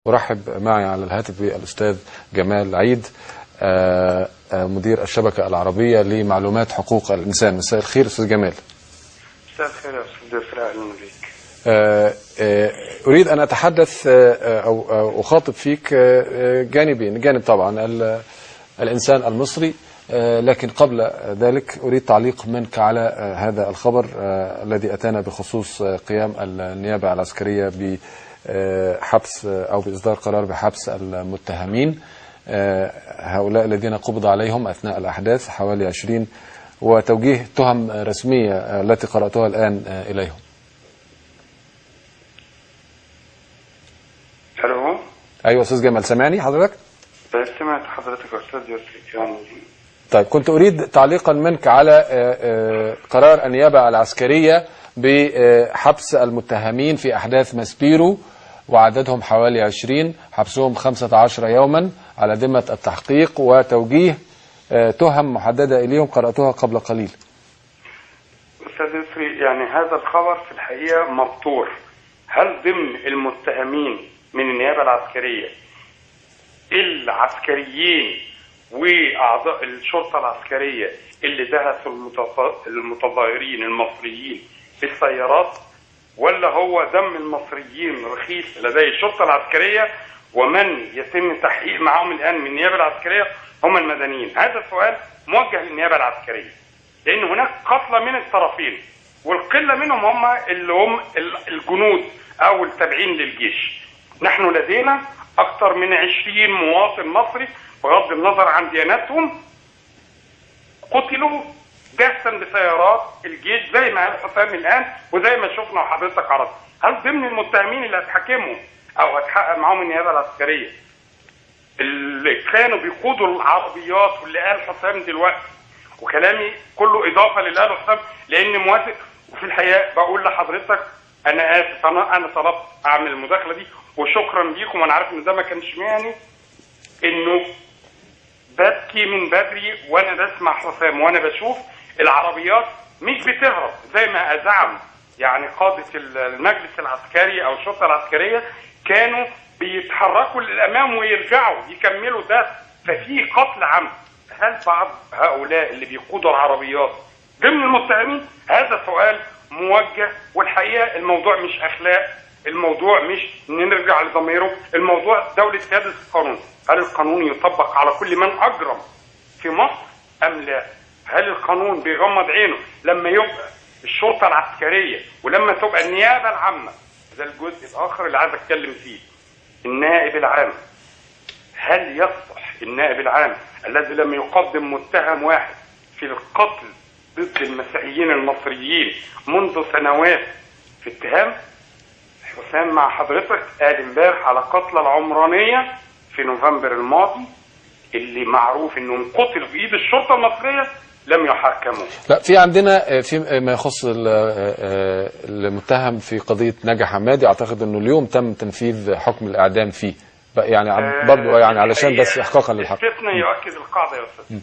أرحب معي على الهاتف بالأستاذ جمال عيد، مدير الشبكة العربية لمعلومات حقوق الإنسان. مساء الخير أستاذ جمال. مساء الخير يا أستاذ إسراء، أهلا بك. أريد أن أتحدث أو أخاطب فيك جانبين، جانب طبعا الإنسان المصري، لكن قبل ذلك أريد تعليق منك على هذا الخبر الذي أتانا بخصوص قيام النيابة العسكرية بحبس أو بإصدار قرار بحبس المتهمين هؤلاء الذين قبض عليهم أثناء الأحداث حوالي 20، وتوجيه تهم رسمية التي قرأتها الآن إليهم. ألو. أيوة أستاذ جمال، سمعني حضرتك؟ سمعت حضرتك يا أستاذ يوسف. طيب، كنت أريد تعليقا منك على قرار النيابة العسكرية بحبس المتهمين في أحداث ماسبيرو، وعددهم حوالي 20، حبسهم 15 يوما على ذمة التحقيق، وتوجيه تهم محددة إليهم قرأتها قبل قليل. أستاذ يسري، يعني هذا الخبر في الحقيقة مبتور. هل ضمن المتهمين من النيابة العسكرية العسكريين وأعضاء الشرطة العسكرية اللي دهسوا المتظاهرين المصريين بالسيارات، ولا هو دم المصريين رخيص لدي الشرطة العسكرية ومن يتم التحقيق معهم الآن من النيابة العسكرية هم المدنيين؟ هذا السؤال موجه للنيابة العسكرية، لأن هناك قتلى من الطرفين، والقلة منهم هم اللي هم الجنود أو التابعين للجيش. نحن لدينا أكثر من 20 مواطن مصري بغض النظر عن دياناتهم قتلوا جهزا بسيارات الجيش زي ما قال حسام الآن وزي ما شفنا وحضرتك عرضت. هل ضمن المتهمين اللي هتحاكمهم أو هتحقق معهم النيابة العسكرية اللي كانوا بيقودوا العربيات واللي قال حسام دلوقتي؟ وكلامي كله إضافة للي قاله حسام لأن موافق. وفي الحقيقة بقول لحضرتك أنا آسف، أنا طلبت أعمل المداخلة دي وشكرا ليكم. أنا عارف إن ده ما كانش معني، إنه ببكي من بدري وأنا بسمع حسام وأنا بشوف العربيات مش بتهرب زي ما زعم يعني قادة المجلس العسكري أو الشرطة العسكرية، كانوا بيتحركوا للأمام ويرجعوا يكملوا ده، ففي قتل عمد. هل بعض هؤلاء اللي بيقودوا العربيات ضمن المتهمين؟ هذا سؤال موجه. والحقيقة الموضوع مش أخلاق، الموضوع مش نرجع لضميره، الموضوع دولة سيادة القانون. هل القانون يطبق على كل من أجرم في مصر أم لا؟ هل القانون بيغمض عينه لما يبقى الشرطة العسكرية ولما تبقى النيابة العامة؟ ده الجزء الآخر اللي عايز أتكلم فيه. النائب العام، هل يصلح النائب العام الذي لم يقدم متهم واحد في القتل ضد المسيحيين المصريين منذ سنوات في اتهام؟ حسام مع حضرتك قال امبارح على قتلى العمرانية في نوفمبر الماضي اللي معروف انهم قتلوا بايد الشرطة المصرية لم يحاكموا. لا، في عندنا في ما يخص المتهم في قضية نجا حمادي، اعتقد انه اليوم تم تنفيذ حكم الاعدام فيه، يعني برضه يعني علشان بس احقاقا للحق. استثناء يؤكد القاعدة يا استاذ،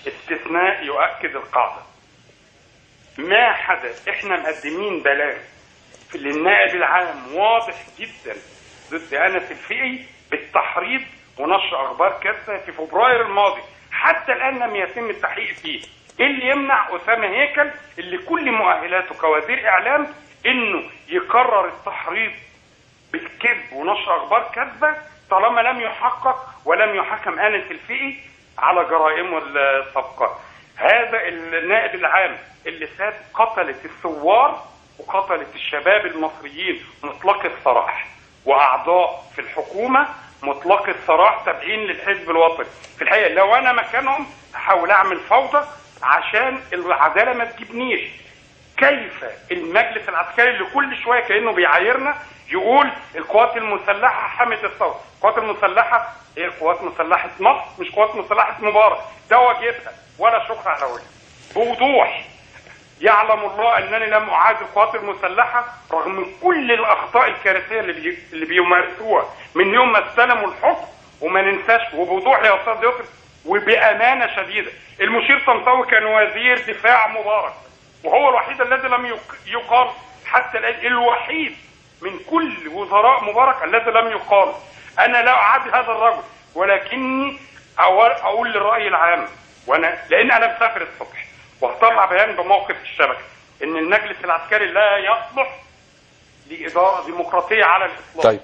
استثناء يؤكد القاعدة. ما حدث، احنا مقدمين بلاغ للنائب العام واضح جدا ضد أنس الفقي بالتحريض ونشر اخبار كاذبه في فبراير الماضي، حتى الان لم يتم التحقيق فيه. ايه اللي يمنع اسامه هيكل اللي كل مؤهلاته كوزير اعلام انه يقرر التحريض بالكذب ونشر اخبار كاذبه طالما لم يحقق ولم يحكم انس الفقي على جرائمه السابقه؟ هذا النائب العام اللي فات قتلت الثوار وقتلت الشباب المصريين مطلق السراح، واعضاء في الحكومه مطلق السراح تابعين للحزب الوطني. في الحقيقه لو انا مكانهم هحاول اعمل فوضى عشان العداله ما تجيبنيش. كيف المجلس العسكري اللي كل شويه كانه بيعايرنا يقول القوات المسلحه حمت الثوره؟ القوات المسلحه هي قوات مسلحه مصر، مش قوات مسلحه مبارك. ده واجبها ولا شكر على وجه. بوضوح يعلم الله انني لم اعادي القوات المسلحه رغم كل الاخطاء الكارثيه اللي بيمارسوها من يوم ما استلموا الحكم. وما ننساش وبوضوح يا استاذ يوسف وبامانه شديده، المشير طنطاوي كان وزير دفاع مبارك، وهو الوحيد الذي لم يقال حتى الان، الوحيد من كل وزراء مبارك الذي لم يقال انا لا اعادي هذا الرجل، ولكني اقول للراي العام، لان انا مسافر الصبح وهطلع بيان بموقف الشبكه ان المجلس العسكري لا يصلح لاداره ديمقراطيه على الاطلاق. طيب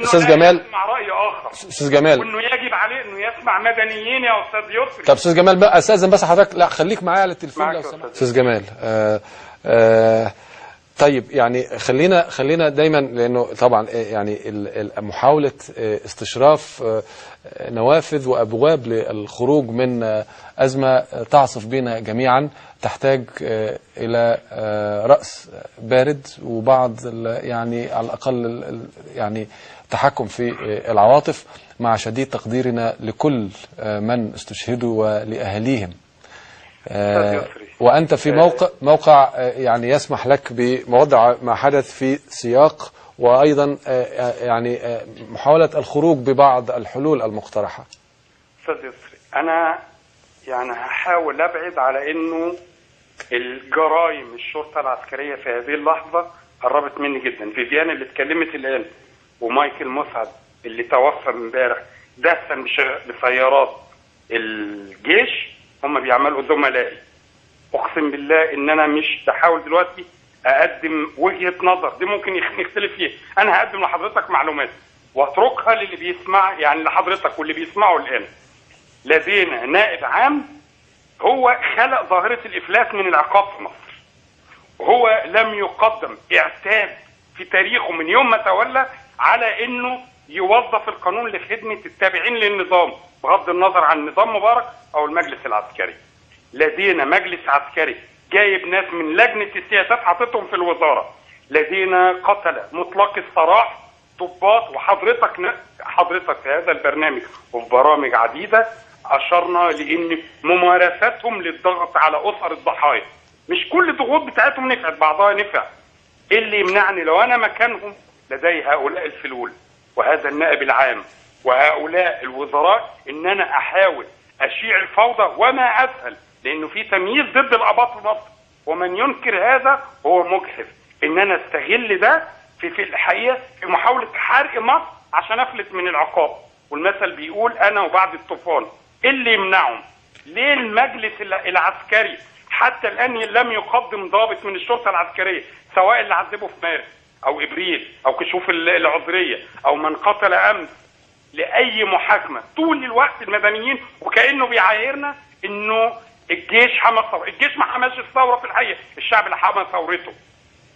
استاذ جمال، يسمع راي اخر استاذ جمال، وانه يجب عليه انه يسمع مدنيين يا استاذ يسري. طب استاذ جمال بقى استاذن بس حضرتك، لا خليك معايا على التليفون لو سمحت. استاذ جمال طيب يعني خلينا دايما، لانه طبعا يعني محاوله استشراف نوافذ وابواب للخروج من ازمه تعصف بنا جميعا تحتاج الى راس بارد وبعض يعني على الاقل يعني تحكم في العواطف، مع شديد تقديرنا لكل من استشهدوا ولاهاليهم. وأنت في موقع يعني يسمح لك بوضع ما حدث في سياق، وأيضا يعني محاولة الخروج ببعض الحلول المقترحة. أستاذ يسري، أنا يعني هحاول أبعد على إنه الجرائم الشرطة العسكرية في هذه اللحظة قربت مني جدا. فيفيان اللي اتكلمت الآن ومايكل مسعد اللي توفى امبارح دهسا بسيارات الجيش، هم بيعملوا زملائي. اقسم بالله ان انا مش بحاول دلوقتي اقدم وجهة نظر دي ممكن نختلف فيها، انا هقدم لحضرتك معلومات واتركها للي بيسمع، يعني لحضرتك واللي بيسمعوا الان. لدينا نائب عام هو خلق ظاهرة الافلاس من العقاب في مصر، وهو لم يقدم اعتاد في تاريخه من يوم ما تولى على انه يوظف القانون لخدمة التابعين للنظام بغض النظر عن نظام مبارك او المجلس العسكري. لدينا مجلس عسكري جايب ناس من لجنة السياسات حاططهم في الوزارة. لدينا قتلة مطلق السراح ضباط، وحضرتك في هذا البرنامج وفي برامج عديدة أشرنا لأن ممارساتهم للضغط على أسر الضحايا، مش كل الضغوط بتاعتهم نفعت، بعضها نفع. إيه اللي يمنعني لو أنا مكانهم لدي هؤلاء الفلول وهذا النائب العام وهؤلاء الوزراء ان انا احاول اشيع الفوضى، وما اسهل لانه في تمييز ضد الاباط في مصر، ومن ينكر هذا هو مجحف. ان انا استغل ده في الحقيقه في محاوله حرق مصر عشان افلت من العقاب. والمثل بيقول انا وبعد الطوفان. اللي يمنعهم ليه المجلس العسكري حتى الان لم يقدم ضابط من الشرطه العسكريه، سواء اللي عذبه في مارس او ابريل او كشوف العذريه او من قتل امس، لاي محاكمه؟ طول الوقت المدنيين وكانه بيعايرنا انه الجيش حمى الثوره. الجيش ما حماش الثوره، في الحقيقه الشعب اللي حمى ثورته.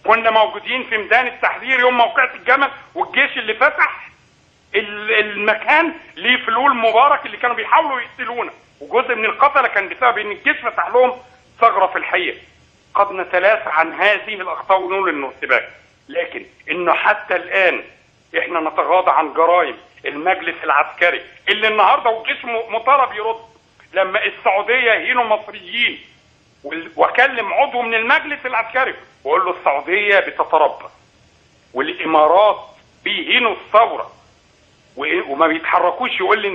كنا موجودين في ميدان التحرير يوم موقعة الجمل، والجيش اللي فتح المكان لفلول مبارك اللي كانوا بيحاولوا يقتلونا، وجزء من القتله كان بسبب ان الجيش فتح لهم ثغره في الحقيقه. قد نتلافى عن هذه الاخطاء ونقول انه ارتباك، لكن انه حتى الان احنا نتغاضى عن جرائم المجلس العسكري اللي النهارده والجيش مطالب يرد. لما السعوديه يهينوا مصريين واكلم عضو من المجلس العسكري واقول له السعوديه بتتربى والامارات بيهينوا الثوره وما بيتحركوش، يقول لي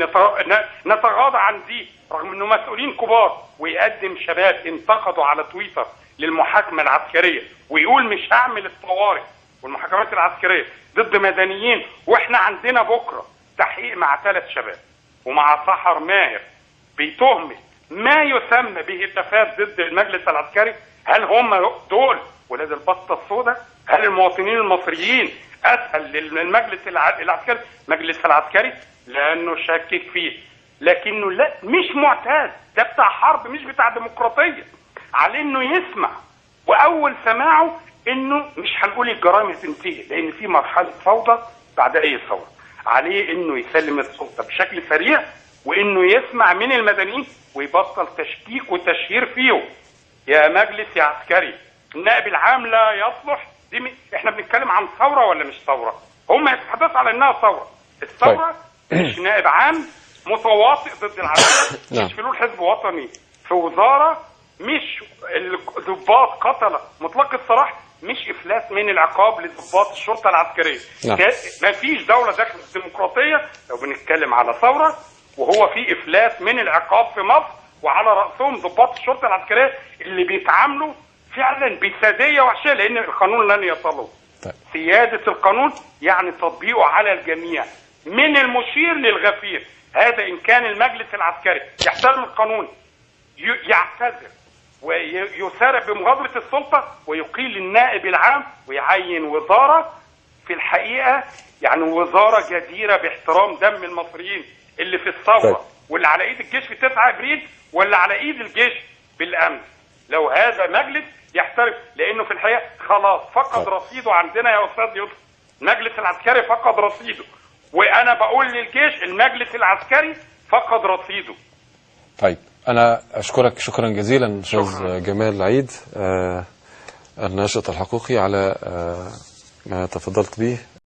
نتغاضى عن دي رغم انه مسؤولين كبار، ويقدم شباب انتقدوا على تويتر للمحاكمه العسكريه ويقول مش هعمل الطوارئ والمحاكمات العسكريه ضد مدنيين. واحنا عندنا بكره تحقيق مع 3 شباب ومع سحر ماهر بتهمه ما يسمى بهتافات ضد المجلس العسكري. هل هم دول ولاد البطه السوداء؟ هل المواطنين المصريين اسهل للمجلس العسكري؟ المجلس العسكري لانه شاكك فيه، لكنه لا مش معتاد، ده بتاع حرب مش بتاع ديمقراطيه. عليه انه يسمع، واول سماعه انه مش هنقول الجرائم تنتهي لان في مرحله فوضى بعد اي ثوره. عليه انه يسلم السلطه بشكل سريع، وانه يسمع من المدنيين ويبطل تشكيك وتشهير فيه. يا مجلس يا عسكري، النائب العام لا يصلح. احنا بنتكلم عن ثوره ولا مش ثوره؟ هم يتحدثوا على انها ثوره. الثوره مش نائب عام متواطئ ضد العسكر، مش فلول حزب وطني في وزاره، مش الضباط قتله مطلق السراح، مش افلاس من العقاب لضباط الشرطه العسكريه. ما فيش دوله داخل الديمقراطيه لو بنتكلم على ثوره وهو في افلاس من العقاب في مصر، وعلى راسهم ضباط الشرطه العسكريه اللي بيتعاملوا فعلا بساديه وحشيه لان القانون لن يطلب. سياده القانون يعني تطبيقه على الجميع. من المشير للغفير. هذا إن كان المجلس العسكري يحترم القانون، يعتذر ويسارع بمغادرة السلطة ويقيل النائب العام ويعين وزارة في الحقيقة يعني وزارة جديرة باحترام دم المصريين اللي في الثورة واللي على ايد الجيش في 9 ابريل واللي على ايد الجيش بالامس. لو هذا مجلس يحترم، لانه في الحقيقة خلاص فقد رصيده عندنا يا استاذ يوسف. المجلس العسكري فقد رصيده، وانا بقول للجيش المجلس العسكري فقد رصيده. طيب انا اشكرك شكرا جزيلا استاذ جمال العيد الناشط الحقوقي على ما تفضلت به.